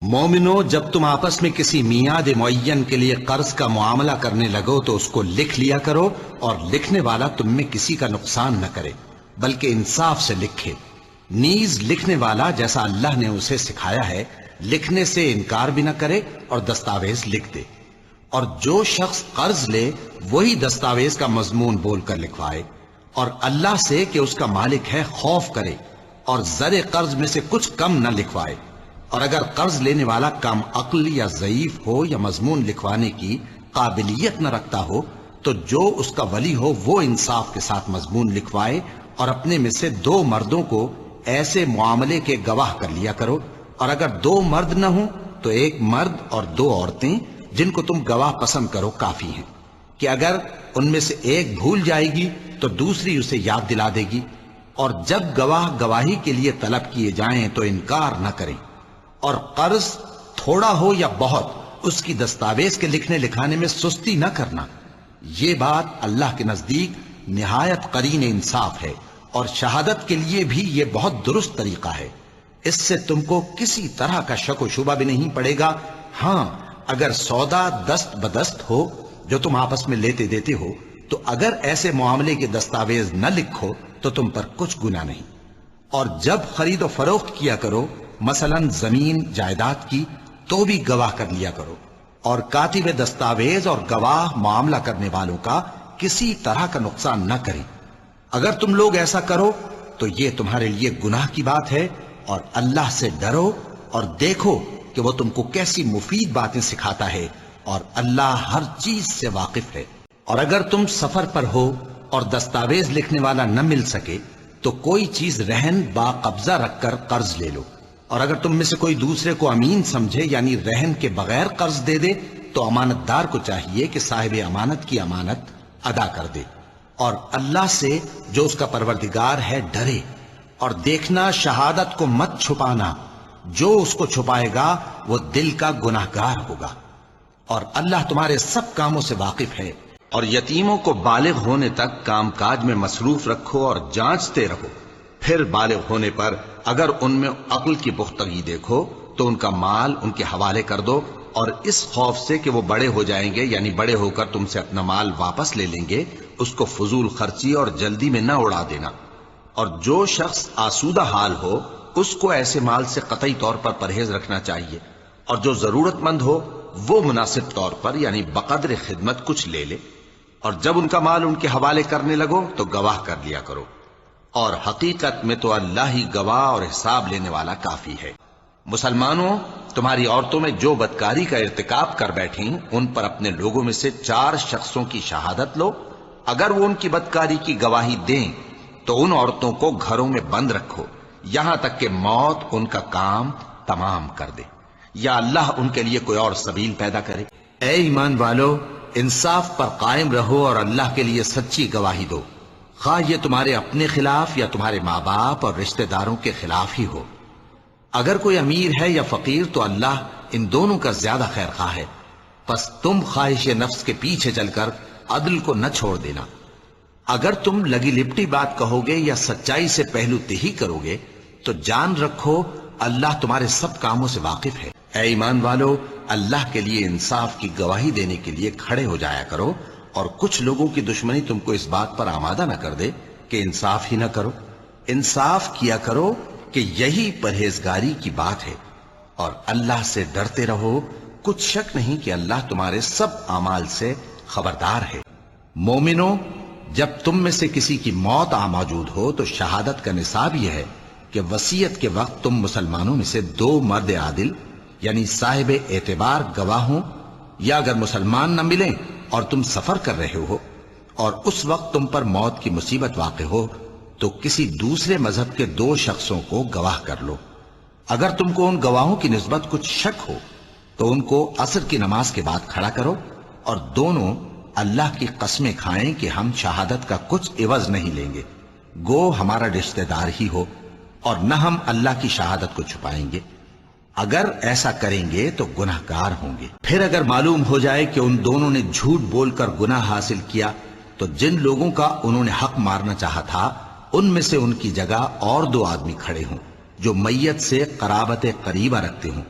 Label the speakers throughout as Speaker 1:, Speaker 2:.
Speaker 1: مومنو، جب تم آپس میں کسی میعاد معین کے لیے قرض کا معاملہ کرنے لگو تو اس کو لکھ لیا کرو، اور لکھنے والا تم میں کسی کا نقصان نہ کرے بلکہ انصاف سے لکھے۔ نیز لکھنے والا جیسا اللہ نے اسے سکھایا ہے لکھنے سے انکار بھی نہ کرے اور دستاویز لکھ دے، اور جو شخص قرض لے وہی دستاویز کا مضمون بول کر لکھوائے، اور اللہ سے کہ اس کا مالک ہے خوف کرے، اور زر قرض میں سے کچھ کم نہ لکھوائے۔ اور اگر قرض لینے والا کم عقل یا ضعیف ہو یا مضمون لکھوانے کی قابلیت نہ رکھتا ہو تو جو اس کا ولی ہو وہ انصاف کے ساتھ مضمون لکھوائے، اور اپنے میں سے 2 مردوں کو ایسے معاملے کے گواہ کر لیا کرو، اور اگر 2 مرد نہ ہوں تو 1 مرد اور 2 عورتیں جن کو تم گواہ پسند کرو کافی ہیں، کہ اگر ان میں سے ایک بھول جائے گی تو دوسری اسے یاد دلا دے گی، اور جب گواہ گواہی کے لیے طلب کیے جائیں تو انکار نہ کریں، اور قرض تھوڑا ہو یا بہت اس کی دستاویز کے لکھنے لکھانے میں سستی نہ کرنا۔ یہ بات اللہ کے نزدیک نہایت قرین انصاف ہے، اور شہادت کے لیے بھی یہ بہت درست طریقہ ہے۔ اس سے تم کو کسی طرح کا شک و شبہ بھی نہیں پڑے گا۔ ہاں، اگر سودا دست بدست ہو جو تم آپس میں لیتے دیتے ہو تو اگر ایسے معاملے کے دستاویز نہ لکھو تو تم پر کچھ گناہ نہیں۔ اور جب خرید و فروخت کیا کرو، مثلا زمین جائیداد کی، تو بھی گواہ کر لیا کرو، اور کاتب دستاویز اور گواہ معاملہ کرنے والوں کا کسی طرح کا نقصان نہ کریں۔ اگر تم لوگ ایسا کرو تو یہ تمہارے لیے گناہ کی بات ہے، اور اللہ سے ڈرو اور دیکھو کہ وہ تم کو کیسی مفید باتیں سکھاتا ہے، اور اللہ ہر چیز سے واقف ہے۔ اور اگر تم سفر پر ہو اور دستاویز لکھنے والا نہ مل سکے تو کوئی چیز رہن با قبضہ رکھ کر قرض لے لو، اور اگر تم میں سے کوئی دوسرے کو امین سمجھے یعنی رہن کے بغیر قرض دے دے تو امانت دار کو چاہیے کہ صاحب امانت کی امانت ادا کر دے، اور اللہ سے جو اس کا پروردگار ہے ڈرے، اور دیکھنا شہادت کو مت چھپانا، جو اس کو چھپائے گا وہ دل کا گناہ گار ہوگا، اور اللہ تمہارے سب کاموں سے واقف ہے۔ اور یتیموں کو بالغ ہونے تک کام کاج میں مصروف رکھو اور جانچتے رہو، پھر بالغ ہونے پر اگر ان میں عقل کی پختگی دیکھو تو ان کا مال ان کے حوالے کر دو، اور اس خوف سے کہ وہ بڑے ہو جائیں گے یعنی بڑے ہو کر تم سے اپنا مال واپس لے لیں گے، اس کو فضول خرچی اور جلدی میں نہ اڑا دینا۔ اور جو شخص آسودہ حال ہو اس کو ایسے مال سے قطعی طور پر پرہیز رکھنا چاہیے، اور جو ضرورت مند ہو وہ مناسب طور پر یعنی بقدر خدمت کچھ لے لے، اور جب ان کا مال ان کے حوالے کرنے لگو تو گواہ کر لیا کرو، اور حقیقت میں تو اللہ ہی گواہ اور حساب لینے والا کافی ہے۔ مسلمانوں، تمہاری عورتوں میں جو بدکاری کا ارتکاب کر بیٹھیں ان پر اپنے لوگوں میں سے 4 شخصوں کی شہادت لو، اگر وہ ان کی بدکاری کی گواہی دیں تو ان عورتوں کو گھروں میں بند رکھو یہاں تک کہ موت ان کا کام تمام کر دے، یا اللہ ان کے لیے کوئی اور سبیل پیدا کرے۔ اے ایمان والو، انصاف پر قائم رہو اور اللہ کے لیے سچی گواہی دو، خواہ یہ تمہارے اپنے خلاف یا تمہارے ماں باپ اور رشتہ داروں کے خلاف ہی ہو۔ اگر کوئی امیر ہے یا فقیر تو اللہ ان دونوں کا زیادہ خیر خواہ ہے، پس تم خواہش نفس کے پیچھے چل کر عدل کو نہ چھوڑ دینا۔ اگر تم لگی لپٹی بات کہو گے یا سچائی سے پہلو تہی کرو گے تو جان رکھو اللہ تمہارے سب کاموں سے واقف ہے۔ اے ایمان والو، اللہ کے لیے انصاف کی گواہی دینے کے لیے کھڑے ہو جایا کرو، اور کچھ لوگوں کی دشمنی تم کو اس بات پر آمادہ نہ کر دے کہ انصاف ہی نہ کرو۔ انصاف کیا کرو کہ یہی پرہیزگاری کی بات ہے، اور اللہ سے ڈرتے رہو، کچھ شک نہیں کہ اللہ تمہارے سب اعمال سے خبردار ہے۔ مومنو، جب تم میں سے کسی کی موت موجود ہو تو شہادت کا نصاب یہ ہے کہ وصیت کے وقت تم مسلمانوں میں سے 2 مرد عادل یعنی صاحب اعتبار گواہ ہوں، یا اگر مسلمان نہ ملیں اور تم سفر کر رہے ہو اور اس وقت تم پر موت کی مصیبت واقع ہو تو کسی دوسرے مذہب کے 2 شخصوں کو گواہ کر لو۔ اگر تم کو ان گواہوں کی نسبت کچھ شک ہو تو ان کو عصر کی نماز کے بعد کھڑا کرو، اور دونوں اللہ کی قسمیں کھائیں کہ ہم شہادت کا کچھ عوض نہیں لیں گے، گو ہمارا رشتہ دار ہی ہو، اور نہ ہم اللہ کی شہادت کو چھپائیں گے۔ اگر ایسا کریں گے تو گناہ گار ہوں گے۔ پھر اگر معلوم ہو جائے کہ ان دونوں نے جھوٹ بول کر گناہ حاصل کیا تو جن لوگوں کا انہوں نے حق مارنا چاہا تھا ان میں سے ان کی جگہ اور 2 آدمی کھڑے ہوں جو میت سے قرابت قریبہ رکھتے ہوں،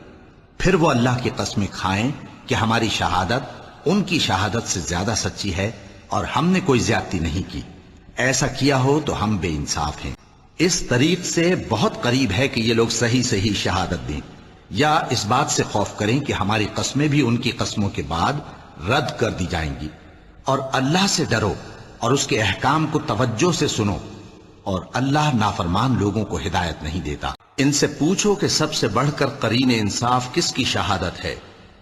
Speaker 1: پھر وہ اللہ کی قسمیں کھائیں کہ ہماری شہادت ان کی شہادت سے زیادہ سچی ہے اور ہم نے کوئی زیادتی نہیں کی. ایسا کیا ہو تو ہم بے انصاف ہیں. اس طریق سے بہت قریب ہے کہ یہ لوگ صحیح صحیح شہادت دیں، یا اس بات سے خوف کریں کہ ہماری قسمیں بھی ان کی قسموں کے بعد رد کر دی جائیں گی. اور اللہ سے ڈرو اور اس کے احکام کو توجہ سے سنو، اور اللہ نافرمان لوگوں کو ہدایت نہیں دیتا. ان سے پوچھو کہ سب سے بڑھ کر قرین انصاف کس کی شہادت ہے؟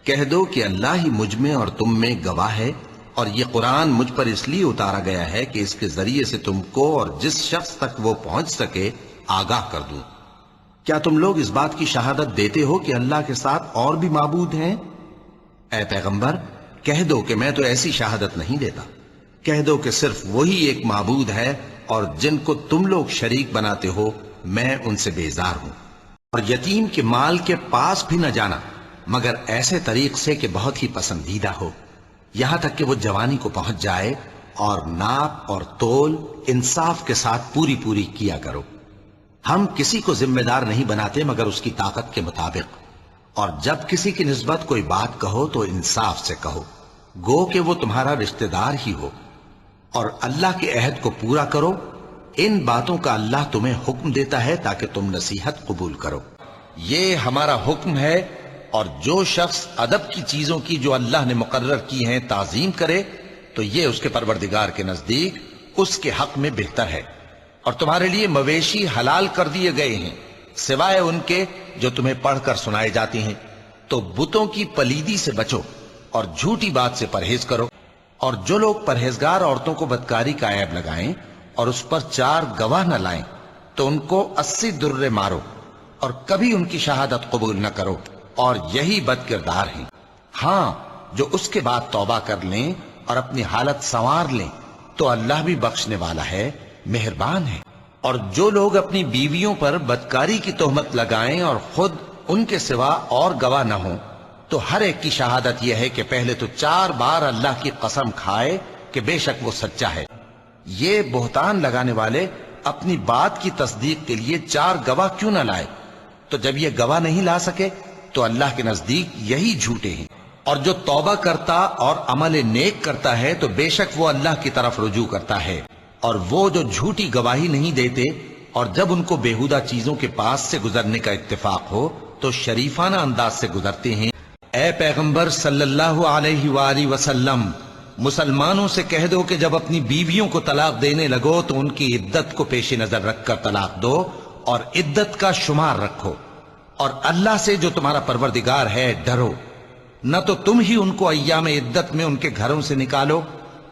Speaker 1: کہہ دو کہ اللہ ہی مجھ میں اور تم میں گواہ ہے، اور یہ قرآن مجھ پر اس لیے اتارا گیا ہے کہ اس کے ذریعے سے تم کو اور جس شخص تک وہ پہنچ سکے آگاہ کر دوں. کیا تم لوگ اس بات کی شہادت دیتے ہو کہ اللہ کے ساتھ اور بھی معبود ہیں؟ اے پیغمبر کہہ دو کہ میں تو ایسی شہادت نہیں دیتا. کہہ دو کہ صرف وہی ایک معبود ہے، اور جن کو تم لوگ شریک بناتے ہو میں ان سے بیزار ہوں. اور یتیم کے مال کے پاس بھی نہ جانا مگر ایسے طریق سے کہ بہت ہی پسندیدہ ہو، یہاں تک کہ وہ جوانی کو پہنچ جائے، اور ناپ اور تول انصاف کے ساتھ پوری پوری کیا کرو. ہم کسی کو ذمہ دار نہیں بناتے مگر اس کی طاقت کے مطابق، اور جب کسی کی نسبت کوئی بات کہو تو انصاف سے کہو، گو کہ وہ تمہارا رشتہ دار ہی ہو. اور اللہ کے عہد کو پورا کرو. ان باتوں کا اللہ تمہیں حکم دیتا ہے تاکہ تم نصیحت قبول کرو. یہ ہمارا حکم ہے، اور جو شخص ادب کی چیزوں کی جو اللہ نے مقرر کی ہیں تعظیم کرے تو یہ اس کے پروردگار کے نزدیک اس کے حق میں بہتر ہے. اور تمہارے لیے مویشی حلال کر دیے گئے ہیں سوائے ان کے جو تمہیں پڑھ کر سنائے جاتے ہیں. تو بتوں کی پلیدی سے بچو اور جھوٹی بات سے پرہیز کرو. اور جو لوگ پرہیزگار عورتوں کو بدکاری کا عیب لگائیں اور اس پر 4 گواہ نہ لائیں تو ان کو 80 درے مارو، اور کبھی ان کی شہادت قبول نہ کرو، اور یہی بد کردار ہیں. ہاں جو اس کے بعد توبہ کر لیں اور اپنی حالت سنوار لیں تو اللہ بھی بخشنے والا ہے، مہربان ہے. اور جو لوگ اپنی بیویوں پر بدکاری کی تہمت لگائیں اور خود ان کے سوا اور گواہ نہ ہوں تو ہر ایک کی شہادت یہ ہے کہ پہلے تو 4 بار اللہ کی قسم کھائے کہ بے شک وہ سچا ہے. یہ بہتان لگانے والے اپنی بات کی تصدیق کے لیے 4 گواہ کیوں نہ لائے؟ تو جب یہ گواہ نہیں لا سکے تو اللہ کے نزدیک یہی جھوٹے ہیں. اور جو توبہ کرتا اور عمل نیک کرتا ہے تو بے شک وہ اللہ کی طرف رجوع کرتا ہے. اور وہ جو جھوٹی گواہی نہیں دیتے اور جب ان کو بیہودہ چیزوں کے پاس سے گزرنے کا اتفاق ہو تو شریفانہ انداز سے گزرتے ہیں. اے پیغمبر صلی اللہ علیہ وآلہ وسلم، مسلمانوں سے کہہ دو کہ جب اپنی بیویوں کو طلاق دینے لگو تو ان کی عدت کو پیش نظر رکھ کر طلاق دو، اور عدت کا شمار رکھو. اور اللہ سے جو تمہارا پروردگار ہے ڈرو. نہ تو تم ہی ان کو ایام عدت میں ان کے گھروں سے نکالو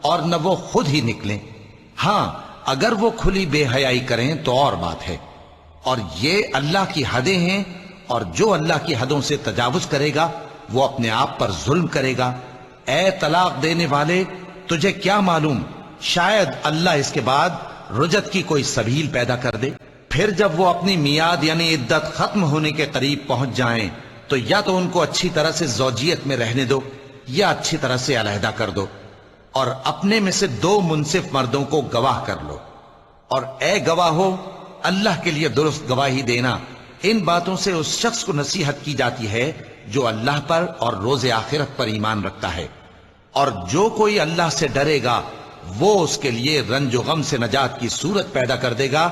Speaker 1: اور نہ وہ خود ہی نکلیں. ہاں اگر وہ کھلی بے حیائی کریں تو اور بات ہے. اور یہ اللہ کی حدیں ہیں، اور جو اللہ کی حدوں سے تجاوز کرے گا وہ اپنے آپ پر ظلم کرے گا. اے طلاق دینے والے، تجھے کیا معلوم شاید اللہ اس کے بعد رجعت کی کوئی سبیل پیدا کر دے. پھر جب وہ اپنی میعاد یعنی عدت ختم ہونے کے قریب پہنچ جائیں تو یا تو ان کو اچھی طرح سے زوجیت میں رہنے دو یا اچھی طرح سے علیحدہ کر دو، اور اپنے میں سے 2 منصف مردوں کو گواہ کر لو. اور اے گواہو، اللہ کے لیے درست گواہی دینا. ان باتوں سے اس شخص کو نصیحت کی جاتی ہے جو اللہ پر اور روز آخرت پر ایمان رکھتا ہے. اور جو کوئی اللہ سے ڈرے گا وہ اس کے لیے رنج و غم سے نجات کی صورت پیدا کر دے گا